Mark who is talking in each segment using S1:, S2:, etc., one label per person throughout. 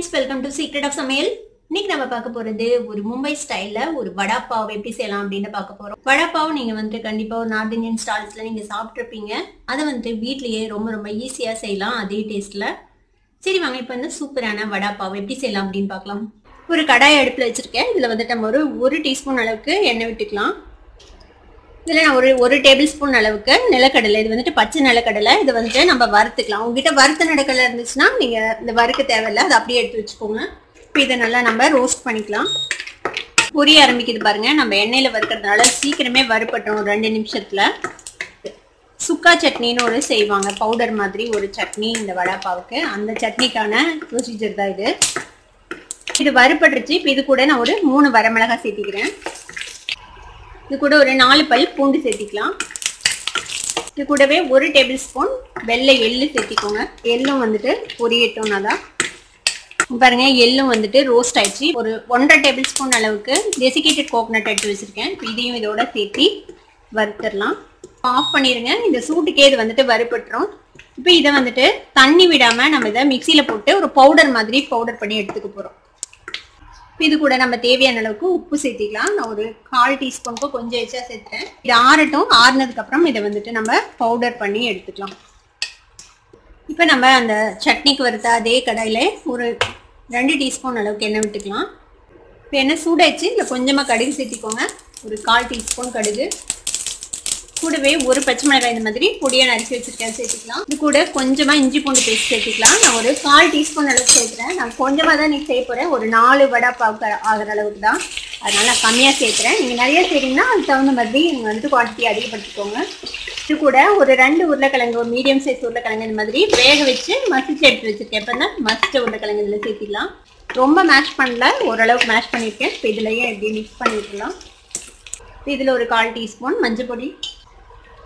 S1: friends, welcome to Secret of Samayal. இன்னைக்கு நம்ம பார்க்க போறது ஒரு மும்பை ஸ்டைல்ல ஒரு வடா பாவ் எப்படி செய்யலாம் அப்படினு பார்க்க போறோம். வடா பாவ் நீங்க வந்து கண்டிப்பா ஒரு நார்த் இந்தியன் ஸ்டைல்ஸ்ல நீங்க சாப்பிட்டிருப்பீங்க. அத வந்து வீட்லயே ரொம்ப ஈஸியா செய்யலாம் அதே டேஸ்ட்ல. சரி வாங்க இப்போ இந்த சூப்பரான வடா பாவ் எப்படி செய்யலாம் அப்படினு பார்க்கலாம். ஒரு கடாய் அடுப்புல வச்சிருக்கேன். இதுல வந்து நம்ம ஒரு 1 டீஸ்பூன் அளவுக்கு எண்ணெய் விட்டுக்கலாம். இதுல நான் ஒரு டேபிள் ஸ்பூன் அளவுக்கு நிலக்கடலை, இது வந்துட்டு பச்சை நிலக்கடலை, இது வந்துட்டு நம்ம வறுத்துக்கலாம். உங்ககிட்ட வறுத்த நிலக்கடலை இருந்துச்சுன்னா நீங்க இந்த வறுக்க தேவையில்லை, அதை அப்படியே எடுத்து வச்சுக்கோங்க. இப்போ இதை நல்லா நம்ம ரோஸ்ட் பண்ணிக்கலாம். பொரிய ஆரம்பிக்குது பாருங்க. நம்ம எண்ணெயில வறுக்கிறதுனால சீக்கிரமே வறுப்பட்டோம். ஒரு 2 நிமிஷத்துல. சுக்கா சட்னின்னு ஒரு செய்வாங்க, பவுடர் மாதிரி ஒரு சட்னி இந்த வடா பாவுக்கு. அந்த சட்னிக்கான ப்ரொசீஜர் தான் இது. இது வறுப்பட்டுருச்சு. இப்போ இது கூட நான் ஒரு 3 வரமிளகாய் சேர்த்திக்கிறேன். இது கூட ஒரு 4 பல் பூண்டு சேர்த்திக்கலாம். இது கூடவே 1 டேபிள் ஸ்பூன் வெள்ளை எள்ளு சேர்த்திக்கோங்க. எள்ளும் வந்துட்டு பொரியட்டும். தான் பாருங்க, எள்ளும் வந்துட்டு ரோஸ்ட் ஆயிடுச்சு. ஒரு 1.5 டேபிள் ஸ்பூன் அளவுக்கு டெசிகேட்டட் கோகனட் எடுத்து வச்சிருக்கேன். இதையும் இதோட சேர்த்தி வறுத்துடலாம். ஆஃப் பண்ணிடுங்க. இந்த சூட்டுக்கே இது வந்துட்டு வறுப்பட்டுரும். இப்போ இதை வந்துட்டு தண்ணி விடாம நம்ம இதை மிக்சியில போட்டு ஒரு பவுடர் மாதிரி பவுடர் பண்ணி எடுத்துக்க போறோம். இது கூட நம்ம தேவையான அளவுக்கு உப்பு சேர்த்திக்கலாம். நான் ஒரு 1/4 டீஸ்பூனுக்கு கொஞ்சம் எச்சா சேர்த்துறேன். இது ஆறட்டும். ஆறுனதுக்கு அப்புறம் இதை வந்துட்டு நம்ம பவுடர் பண்ணி எடுத்துக்கலாம். இப்போ நம்ம அந்த சட்னிக்கு வறுத்த அதே கடாயில ஒரு 2 டீஸ்பூன் அளவுக்கு எண்ணெய் விட்டுக்கலாம். இப்போ எண்ணெய் சூடாச்சு. இல்லை கொஞ்சமாக கடுகு சேர்த்திக்கோங்க. ஒரு 1/4 டீஸ்பூன் கடுகு. கூடவே ஒரு பச்சை மிளகாய் இந்த மாதிரி பொடியா நறுக்கி வச்சிருக்கேன், சேர்த்துக்கலாம். இது கூட கொஞ்சமா இஞ்சி பூண்டு பேஸ்ட் சேர்த்துக்கலாம். நான் ஒரு 1/4 டீஸ்பூன் அளவுக்கு சேர்த்துறேன். நான் கொஞ்சமா தான் நீ செய்ய போறேன். ஒரு 4 வடா பாவ் ஆகிற அளவுக்கு தான், அதனால நான் கம்மியா சேர்த்துறேன். நீங்க நிறைய செய்றீங்கன்னா அதுக்கு தகுந்த மாதிரி நீங்க வந்து குவான்டிட்டி அதிகப்படுத்திக்கோங்க. இது கூட ஒரு 2 உருளைக்கிழங்கு, ஒரு மீடியம் சைஸ் உருளைக்கிழங்கு இந்த மாதிரி வேக வச்சு மசிச்சு எடுத்து வச்சிருக்கேன். இப்போ தான் மசிச்ச உருளைக்கிழங்கு இதில் சேர்த்திடலாம். ரொம்ப மேஷ் பண்ணல, ஓரளவுக்கு மேஷ் பண்ணியிருக்கேன். இப்போ இதுலயே எப்படி மிக்ஸ் பண்ணி விட்டுலாம். இதில் ஒரு 1/4 டீஸ்பூன் மஞ்சள் பொடி,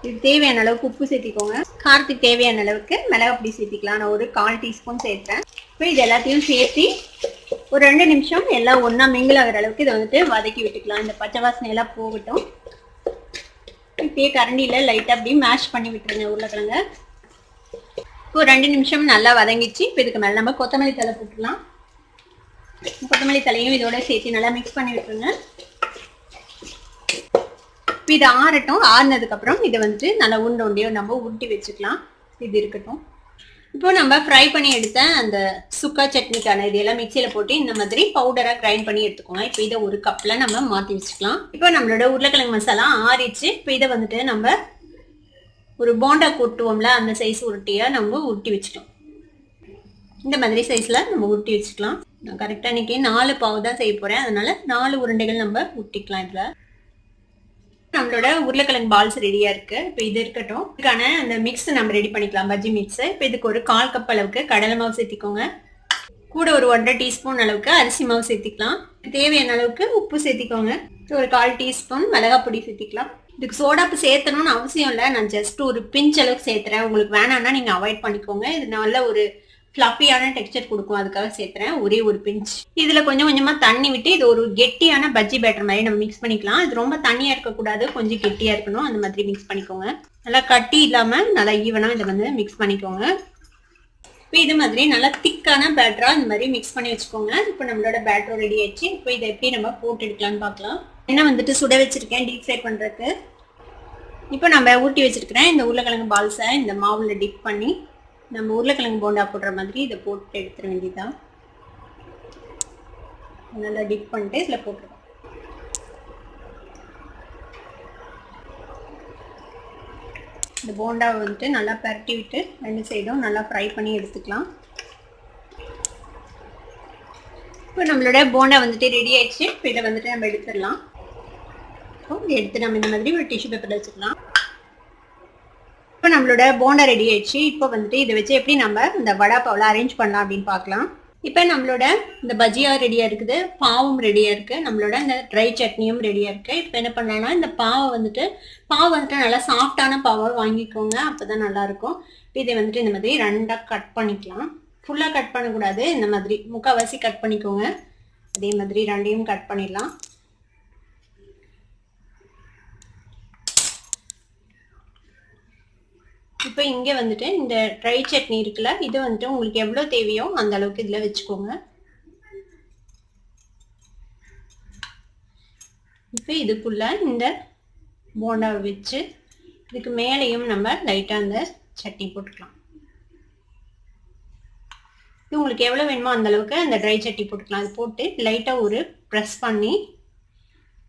S1: இது தேவையான அளவுக்கு உப்பு சேர்த்திக்கோங்க. காரத்துக்கு தேவையான அளவுக்கு மிளகாய் பொடி சேர்த்திக்கலாம். நான் ஒரு 1/4 டீஸ்பூன் சேர்த்தேன். இப்போ இது எல்லாத்தையும் சேர்த்து ஒரு 2 நிமிஷம் எல்லாம் ஒன்றா மிங்கிள் ஆகிற அளவுக்கு இதை வந்துட்டு வதக்கி விட்டுக்கலாம். இந்த பச்சை வாசனை எல்லாம் போகட்டும். இப்படியே கரண்டியில் லைட்டாக அப்படி மேஷ் பண்ணி விட்டுருங்க உருளைக்கிழங்க. இப்போ 2 நிமிஷம் நல்லா வதங்கிச்சு. இப்போ இதுக்கு மேலே நம்ம கொத்தமல்லி தழை போட்டுக்கலாம். கொத்தமல்லி தலையும் இதோட சேர்த்து நல்லா மிக்ஸ் பண்ணி விட்டுருங்க. இப்போ இது ஆறட்டும். ஆறுனதுக்கு அப்புறம் இதை வந்துட்டு நல்லா உருண்டையோ நம்ம உருட்டி வச்சுக்கலாம். இது இருக்கட்டும். இப்போ நம்ம ஃப்ரை பண்ணி எடுத்த அந்த சுக்கா சட்னிக்கான இதெல்லாம் மிக்சியில போட்டு இந்த மாதிரி பவுடரா கிரைண்ட் பண்ணி எடுத்துக்கோங்க. இப்போ இதை ஒரு கப்ல நம்ம மாற்றி வச்சுக்கலாம். இப்போ நம்மளோட உருளைக்கிழங்கு மசாலா ஆறிச்சு. இப்போ இதை வந்துட்டு நம்ம ஒரு போண்டா கொட்டுவோம்ல, அந்த சைஸ் உருட்டியா நம்ம உருட்டி வச்சுட்டோம். இந்த மாதிரி சைஸ்ல நம்ம உருட்டி வச்சுக்கலாம். நான் கரெக்டா இன்னைக்கு 4 பாவு தான் செய்ய போறேன், அதனால 4 உருண்டைகள் நம்ம உருட்டிக்கலாம். இதுல நம்மளோட உருளைக்கிழங்கு பால்ஸ் ரெடியா இருக்கு. இப்போ இது இருக்கட்டும். இதுக்கான அந்த மிக்ஸ் நம்ம ரெடி பண்ணிக்கலாம், பஜ்ஜி மிக்ஸ். இப்போ இதுக்கு ஒரு 1/4 கப் அளவுக்கு கடலை மாவு சேர்த்திக்கோங்க. கூட ஒரு 1.5 டீஸ்பூன் அளவுக்கு அரிசி மாவு சேர்த்திக்கலாம். தேவையான அளவுக்கு உப்பு சேர்த்திக்கோங்க. ஒரு 1/4 டீஸ்பூன் மிளகாய் பொடி சேர்த்திக்கலாம். இதுக்கு சோடாப்பு சேர்த்தணும்னு அவசியம் இல்லை, நான் ஜஸ்ட் ஒரு பிஞ்ச் அளவுக்கு சேர்த்துறேன். உங்களுக்கு வேணாம்னா நீங்க அவாய்ட் பண்ணிக்கோங்க. இது நல்ல ஒரு ஃப்ளஃபியான டெக்ஸ்சர் கொடுக்கும், அதுக்காக சேர்த்துறேன். ஒரே ஒரு பிஞ்ச். இதுல கொஞ்சமா தண்ணி விட்டு இது ஒரு கெட்டியான பஜ்ஜி பேட்டர் மாதிரி நம்ம மிக்ஸ் பண்ணிக்கலாம். இது ரொம்ப தண்ணியா இருக்கக்கூடாது, கொஞ்சம் கெட்டியா இருக்கணும். அந்த மாதிரி மிக்ஸ் பண்ணிக்கோங்க. நல்லா கட்டி இல்லாம நல்லா ஈவனா இதை வந்து மிக்ஸ் பண்ணிக்கோங்க. இப்போ இது மாதிரி நல்லா திக்கான பேட்டரா இந்த மாதிரி மிக்ஸ் பண்ணி வச்சுக்கோங்க. இப்போ நம்மளோட பேட்டர் ரெடி ஆயிடுச்சு. இப்போ இதை எப்படி நம்ம போட்டு எடுக்கலாம்னு பார்க்கலாம். என்ன வந்துட்டு சுட வச்சிருக்கேன் டீப் ஃப்ரை பண்றதுக்கு. இப்போ நம்ம ஊட்டி வச்சிருக்கிறேன் இந்த உருளைக்கிழங்கு பால்ஸை இந்த மாவுல டிப் பண்ணி நம்ம உருளைக்கிழங்கு போண்டா போடுற மாதிரி இதை போட்டு எடுத்துட வேண்டியதான். நல்லா டிப் பண்ணிட்டு இதுல போட்டுருவோம். இந்த போண்டாவை வந்துட்டு நல்லா பரட்டி விட்டு 2 சைடும் நல்லா ஃப்ரை பண்ணி எடுத்துக்கலாம். இப்போ நம்மளோட போண்டா வந்துட்டு ரெடி ஆயிடுச்சு. இப்போ இதை வந்துட்டு நம்ம எடுத்துடலாம். இதை எடுத்து நம்ம இந்த மாதிரி ஒரு டிஷ்யூ பேப்பர்ல வச்சுக்கலாம். இப்போ நம்மளோட போண்டா ரெடி ஆயிடுச்சு. இப்போ வந்துட்டு இதை வச்சு எப்படி நம்ம இந்த வடா பாவ்ல அரேஞ்ச் பண்ணலாம் அப்படின்னு பார்க்கலாம். இப்போ நம்மளோட இந்த பஜ்ஜியா ரெடியா இருக்குது, பாவும் ரெடியா இருக்கு, நம்மளோட இந்த ட்ரை சட்னியும் ரெடியா இருக்கு. இப்போ என்ன பண்ணலாம்னா இந்த பாவு வந்துட்டு நல்லா சாஃப்டான பாவை வாங்கிக்கோங்க, அப்பதான் நல்லா இருக்கும். இதை வந்துட்டு இந்த மாதிரி 2ஆ கட் பண்ணிக்கலாம். ஃபுல்லா கட் பண்ணக்கூடாது, இந்த மாதிரி முக்கால்வாசி கட் பண்ணிக்கோங்க. அதே மாதிரி 2ஐயும் கட் பண்ணிடலாம். இப்போ இங்கே வந்துட்டு இந்த ட்ரை சட்னி இருக்குல்ல, இது வந்துட்டு உங்களுக்கு எவ்வளோ தேவையோ அந்த அளவுக்கு இதில் வச்சுக்கோங்க. இப்போ இதுக்குள்ள இந்த போண்டாவை வச்சு இதுக்கு மேலேயும் நம்ம லைட்டாக அந்த சட்னி போட்டுக்கலாம். இது உங்களுக்கு எவ்வளோ வேணுமோ அந்த அளவுக்கு அந்த ட்ரை சட்னி போட்டுக்கலாம். அது போட்டு லைட்டாக ஒரு ப்ரெஸ் பண்ணி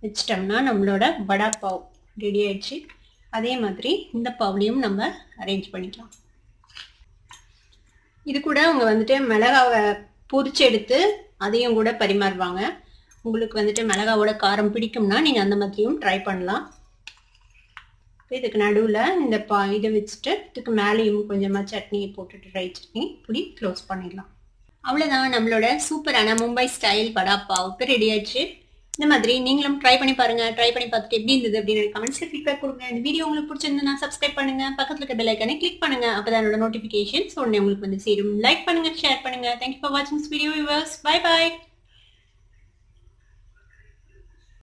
S1: வச்சிட்டோம்னா நம்மளோட வடா பாவ் ரெடி ஆயிடுச்சு. அதே மாதிரி இந்த பாவ்லையும் நம்ம அரேஞ்ச் பண்ணிக்கலாம். இது கூட அவங்க வந்துட்டு மிளகாவை பொரிச்சு எடுத்து அதையும் கூட பரிமாறுவாங்க. உங்களுக்கு வந்துட்டு மிளகாவோட காரம் பிடிக்கும்னா நீங்கள் அந்த மாதிரியும் ட்ரை பண்ணலாம். இதுக்கு நடுவில் இந்த இதை வச்சுட்டு இதுக்கு மேலேயும் கொஞ்சமாக சட்னியை போட்டுட்டு ட்ரை சட்னி இப்படி க்ளோஸ் பண்ணிடலாம். அவ்வளோதான், நம்மளோட சூப்பரான மும்பை ஸ்டைல் வடா பாவ் இப்போ ரெடி ஆயிடுச்சு. இந்த மாதிரி நீங்களும் ட்ரை பண்ணி பாருங்க. ட்ரை பண்ணி பார்த்துட்டு எப்படி இருந்தது அப்படின்னு கமெண்ட்ஸ்ல ஃபீட்பேக் கொடுங்க. இந்த வீடியோ உங்களுக்கு பிடிச்சிருந்தா சப்ஸ்கிரைப் பண்ணுங்க, பக்கத்துல இருக்க பெல் ஐகானை கிளிக் பண்ணுங்க. அப்பதான் என்னோட நோட்டிபிகேஷன்ஸ் உடனே உங்களுக்கு வந்து சேரும். லைக் பண்ணுங்க, ஷேர் பண்ணுங்க. தேங்க்யூ ஃபார் வாட்சிங் this video viewers. Bye by.